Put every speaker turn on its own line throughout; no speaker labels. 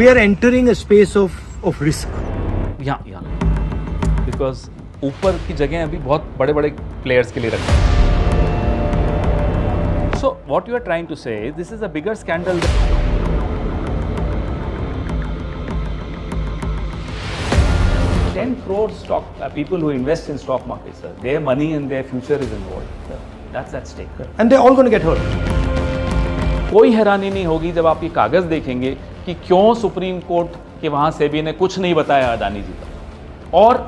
we are entering a space of risk.
या because ऊपर की जगह अभी बहुत बड़े बड़े प्लेयर्स के लिए रखी है. So what you are trying to say this is a bigger scandal. 10 crore stock people who invest in stock markets, sir. Their money and their future is involved. Sir. That's at stake.
And they're all going to get hurt.
कोई हैरानी नहीं होगी जब आप ये कागज देखेंगे कि क्यों सुप्रीम कोर्ट के वहां सेबी ने कुछ नहीं बताया अदानी जी का और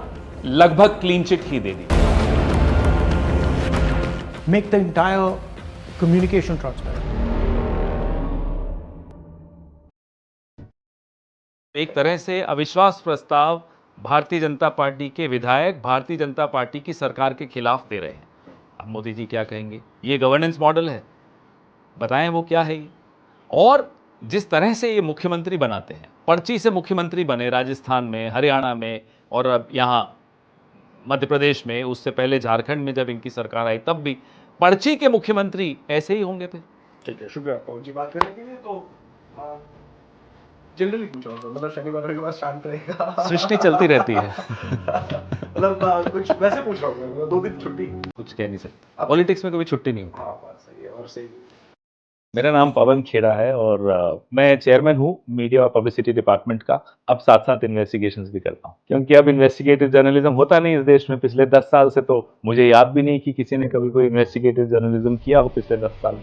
लगभग clean chit he they the.
Make the entire communication transparent.
एक तरह से अविश्वास प्रस्ताव भारतीय जनता पार्टी के विधायक भारतीय जनता पार्टी की सरकार के खिलाफ दे रहे हैं. अब मोदी जी क्या कहेंगे? ये गवर्नेंस मॉडल है, बताएं वो क्या है ये. और जिस तरह से ये मुख्यमंत्री बनाते हैं, पर्ची से मुख्यमंत्री बने राजस्थान में, हरियाणा में और अब यहाँ मध्य प्रदेश में, उससे पहले झारखंड में जब इनकी सरकार आई तब भी पर्ची के मुख्यमंत्री ऐसे ही होंगे. फिर
ठीक है, शुक्रिया आपका जी बात करने के लिए. तो जनरली पूछ रहा हूँ, मतलब शनिवार के बाद शांत रहेगा,
सृष्टि चलती रहती है.
मतलब कुछ वैसे पूछ रहा हूँ, 2 दिन छुट्टी
कुछ कह नहीं सकते, पॉलिटिक्स में कभी छुट्टी नहीं होती.
हाँ बात सही है. और सही
मेरा नाम पवन खेड़ा है और मैं चेयरमैन हूँ मीडिया और पब्लिसिटी डिपार्टमेंट का. अब साथ साथ इन्वेस्टिगेशंस भी करता हूँ क्योंकि अब इन्वेस्टिगेटिव जर्नलिज्म होता नहीं इस देश में. पिछले 10 साल से तो मुझे याद भी नहीं कि किसी ने कभी कोई इन्वेस्टिगेटिव जर्नलिज्म किया हो पिछले 10 साल में.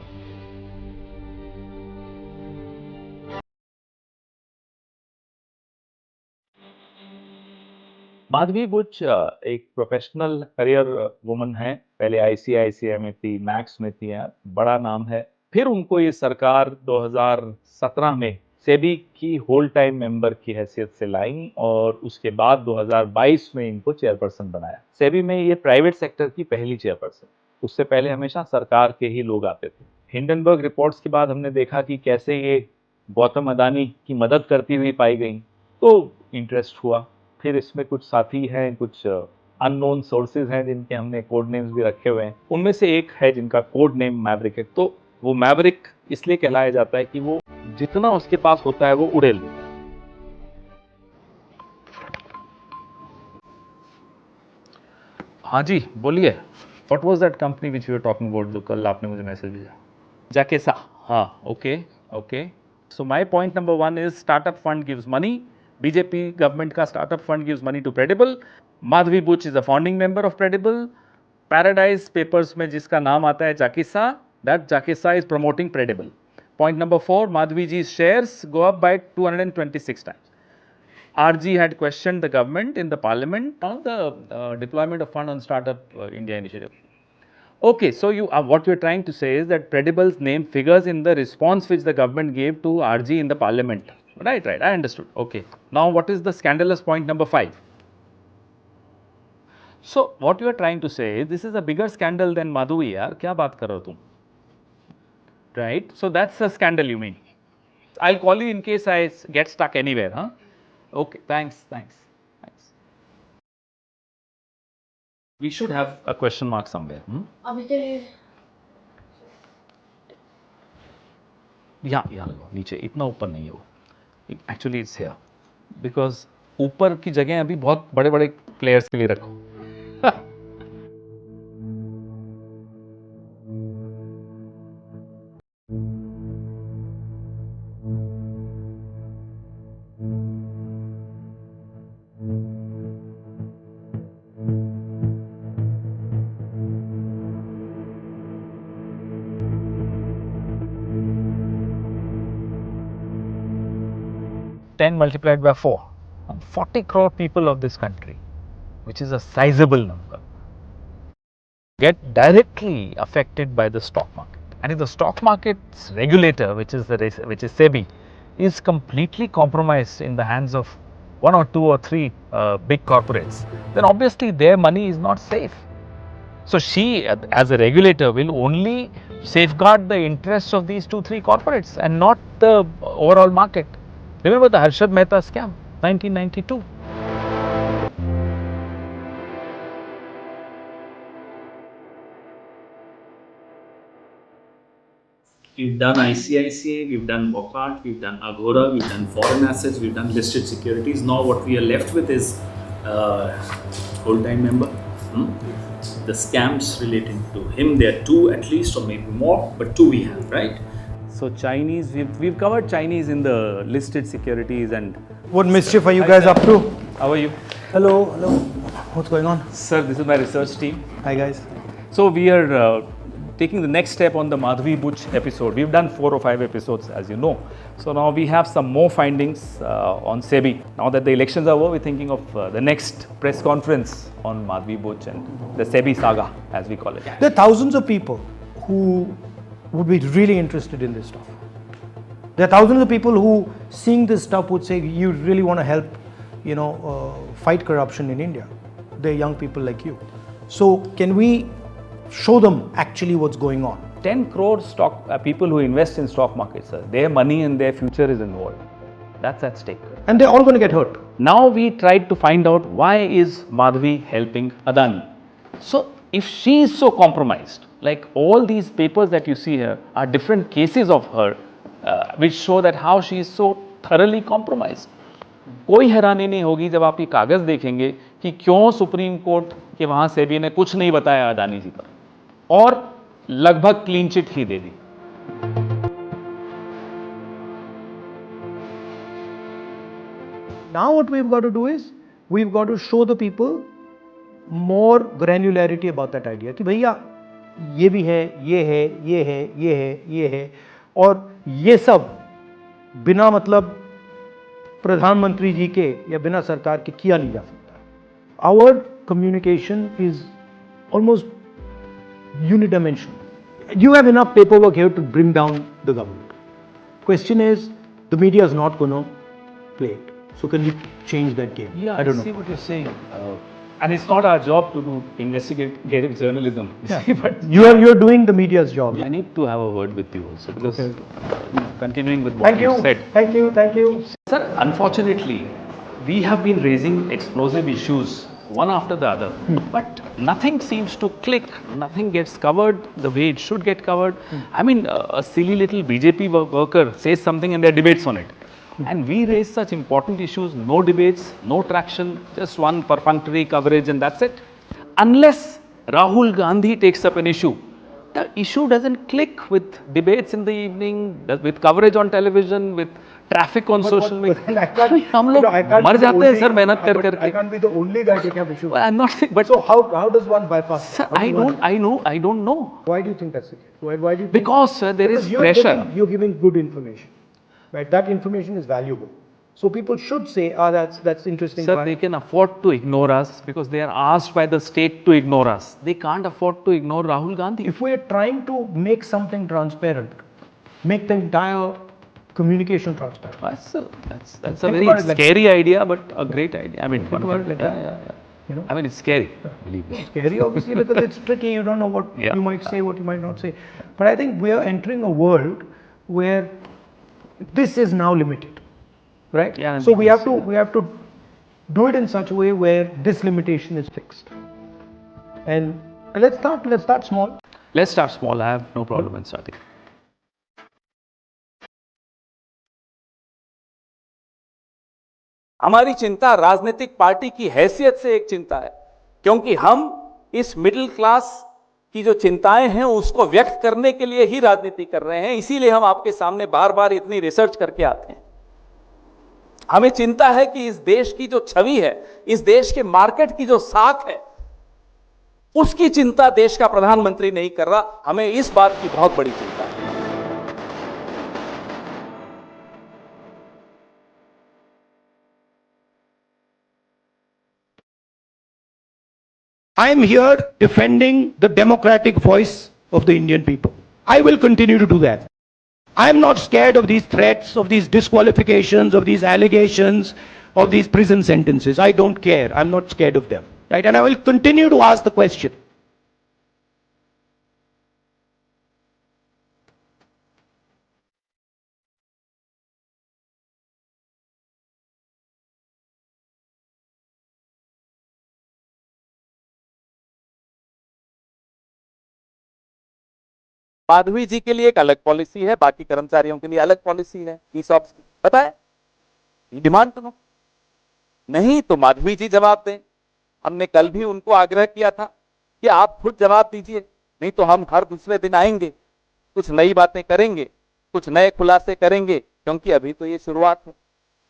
माधवी बुच एक प्रोफेशनल करियर वुमन है. पहले आईसीआईसीआई में थी, मैक्स में थी, बड़ा नाम है. फिर उनको ये सरकार 2017 में सेबी की होल टाइम मेंबर की हैसियत से लाई और उसके बाद 2022 में इनको चेयरपर्सन बनाया. सेबी में ये प्राइवेट सेक्टर की पहली चेयरपर्सन. उससे पहले हमेशा सरकार के ही लोग आते थे. हिंडनबर्ग रिपोर्ट्स के बाद हमने देखा कि कैसे ये गौतम अदानी की मदद करती हुई पाई गई, तो इंटरेस्ट हुआ. फिर इसमें कुछ साथी हैं, कुछ अननोन सोर्सेज हैं जिनके हमने कोड नेम्स भी रखे हुए हैं. उनमें से एक है जिनका कोड नेम मैवरिक है. तो वो मैवरिक इसलिए कहलाया जाता है कि वो जितना उसके पास होता है वो उड़ेल देता है. हाँ जी बोलिए. What was that company which you are talking about जो कल आपने मुझे मैसेज भेजा? जाकेसा. हाँ, okay okay. So my point number 1 is startup fund gives money. BJP government का startup fund gives money to Credible. Madhabi Buch is a founding member of Credible. Paradise Papers में जिसका नाम आता है जाकिसा, दैट जाकिसा is promoting Credible. Point number 4, Madhvi ji's shares go up by 226 times. RG had questioned the government in the parliament on the deployment of fund on Startup India initiative. Okay, so what you're trying to say is that Predible's name figures in the response which the government gave to RG in the parliament. Right, I understood. Okay. Now what is the scandalous point number 5? So what you are trying to say is this is a bigger scandal than Madhvi yaar. क्या बात कर रहे हो तुम? Right, so that's a scandal you mean. I'll call you in case I get stuck anywhere, huh? Okay, thanks. We should have a question mark somewhere.
अभी के लिए
यहाँ नीचे, इतना ऊपर नहीं है वो. Actually it's here because ऊपर की जगह अभी बहुत बड़े बड़े प्लेयर्स के लिए रखो. 10 multiplied by 4, 40 crore people of this country, which is a sizable number, get directly affected by the stock market. And if the stock market's regulator, which is SEBI, is completely compromised in the hands of 1 or 2 or 3 big corporates, then obviously their money is not safe. So she, as a regulator, will only safeguard the interests of these 2-3 corporates and not the overall market. Remember the Harshad Mehta scam, 1992.
We've done ICICI, we've done Wockhardt, we've done Agora, we've done foreign assets, we've done listed securities. Now what we are left with is whole-time member. The scams relating to him, there are two at least, or maybe more, but two we have, right? So Chinese, we've covered Chinese in the listed securities and...
What mischief are you guys up to?
How are you?
Hello, hello. What's going on?
Sir, this is my research team.
Hi guys.
So we are taking the next step on the Madhavi Buch episode. We've done 4 or 5 episodes, as you know. So now we have some more findings on SEBI. Now that the elections are over, we're thinking of the next press conference on Madhavi Buch and the SEBI saga, as we call it.
There are thousands of people who would be really interested in this stuff. There are thousands of people who, seeing this stuff, would say, you really want to help, fight corruption in India. They're young people like you. So can we show them actually what's going on?
10 crore people who invest in stock markets, sir. Their money and their future is involved. That's at stake.
And they're all going to get hurt.
Now we tried to find out why is Madhavi helping Adani. So if she is so compromised, like all these papers that you see here are different cases of her which show that how she is so thoroughly compromised. कोई हैरानी नहीं होगी जब आप ये कागज देखेंगे कि क्यों सुप्रीम कोर्ट के वहां सेबी ने कुछ नहीं बताया अदानी जी पर और लगभग clean chit he they the.
Now what we've got to do is, we've got to show the people more granularity about that idea कि भैया ये भी है, ये है, ये है, ये है, ये है, और ये सब बिना मतलब प्रधानमंत्री जी के या बिना सरकार के किया नहीं जा सकता. Our communication is almost unidimensional. You have enough paperwork here to bring down the government. Question is, the media is not going to play it. So can we change that game?
Yeah,
I don't know.
see what you're saying. And it's not our job to do investigative journalism.
Yeah.
See, but
You're doing the media's job.
I need to have a word with you also because continuing with what
Thank you.
said.
Thank you. Thank you.
Sir, unfortunately, we have been raising explosive issues one after the other, but nothing seems to click, nothing gets covered the way it should get covered. I mean, a silly little BJP worker says something and there are debates on it. And we raise such important issues, no debates, no traction, just one perfunctory coverage and that's it. Unless Rahul Gandhi takes up an issue, the issue doesn't click with debates in the evening, with coverage on television, with traffic on social media. हम लोग मर जाते हैं sir मेहनत कर करके.
I can't be the only guy taking up issue.
I'm not saying, but
So how does one bypass?
sir, I don't know.
Why do you think that's the case? Why do you think?
Because sir, there is
Because
pressure.
you're giving good information, right? That information is valuable. So people should say, that's interesting.
Sir, they can afford to ignore us because they are asked by the state to ignore us. They can't afford to ignore Rahul Gandhi.
If we are trying to make something transparent, make the entire communication transparent.
That's a
Think
very
about it like
scary idea, but a great idea. I mean,
Think about it like that.
yeah.
You know?
I mean, it's scary. Believe me.
Scary obviously because it's tricky, you don't know what
Yeah.
you might say, what you might not say. But I think we are entering a world where this is now limited, right?
Yeah,
so we have to do it in such a way where this limitation is fixed. And let's start small.
Let's start small. I have no problem in starting.
हमारी चिंता राजनीतिक party की हैसियत से एक चिंता है, क्योंकि हम इस मिडिल क्लास की जो चिंताएं हैं उसको व्यक्त करने के लिए ही राजनीति कर रहे हैं. इसीलिए हम आपके सामने बार बार इतनी रिसर्च करके आते हैं. हमें चिंता है कि इस देश की जो छवि है, इस देश के मार्केट की जो साख है, उसकी चिंता देश का प्रधानमंत्री नहीं कर रहा. हमें इस बात की बहुत बड़ी चिंता है.
I am here defending the democratic voice of the Indian people. I will continue to do that. I am not scared of these threats, of these disqualifications, of these allegations, of these prison sentences. I don't care. I'm not scared of them. Right? And I will continue to ask the question.
Madhavi जी के लिए एक अलग policy है, बाकी कर्मचारियों के लिए अलग पॉलिसी है ईसॉप्स की, पता है? ये डिमांड करो, नहीं तो माधवी जी जवाब दें। हमने कल भी उनको आग्रह किया था कि आप खुद जवाब दीजिए, नहीं तो हम हर दूसरे दिन आएंगे, कुछ नई बातें करेंगे, कुछ नए खुलासे करेंगे, क्योंकि अभी तो ये शुरुआत है।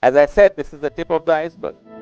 As I said, this is the tip of the iceberg.